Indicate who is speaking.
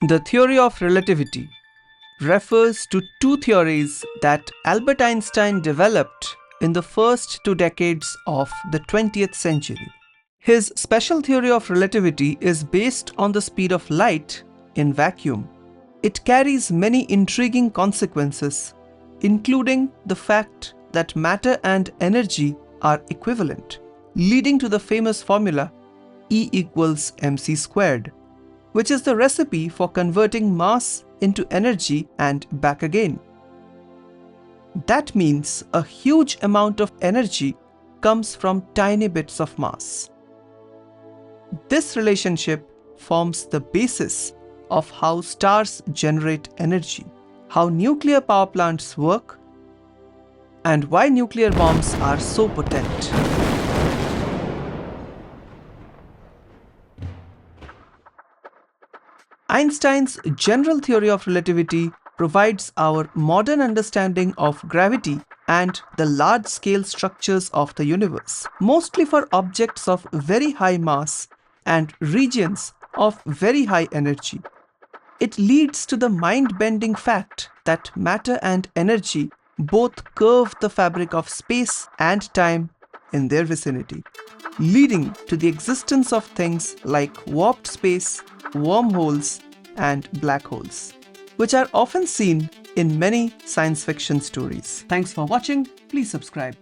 Speaker 1: The theory of relativity refers to two theories that Albert Einstein developed in the first 2 decades of the 20th century. His special theory of relativity is based on the speed of light in vacuum. It carries many intriguing consequences, including the fact that matter and energy are equivalent, leading to the famous formula E equals mc squared, which is the recipe for converting mass into energy and back again. That means a huge amount of energy comes from tiny bits of mass. This relationship forms the basis of how stars generate energy, how nuclear power plants work, and why nuclear bombs are so potent. Einstein's general theory of relativity provides our modern understanding of gravity and the large-scale structures of the universe, mostly for objects of very high mass and regions of very high energy. It leads to the mind-bending fact that matter and energy both curve the fabric of space and time in their vicinity, leading to the existence of things like warped space, wormholes, and black holes, which are often seen in many science fiction stories. Thanks for watching. Please subscribe.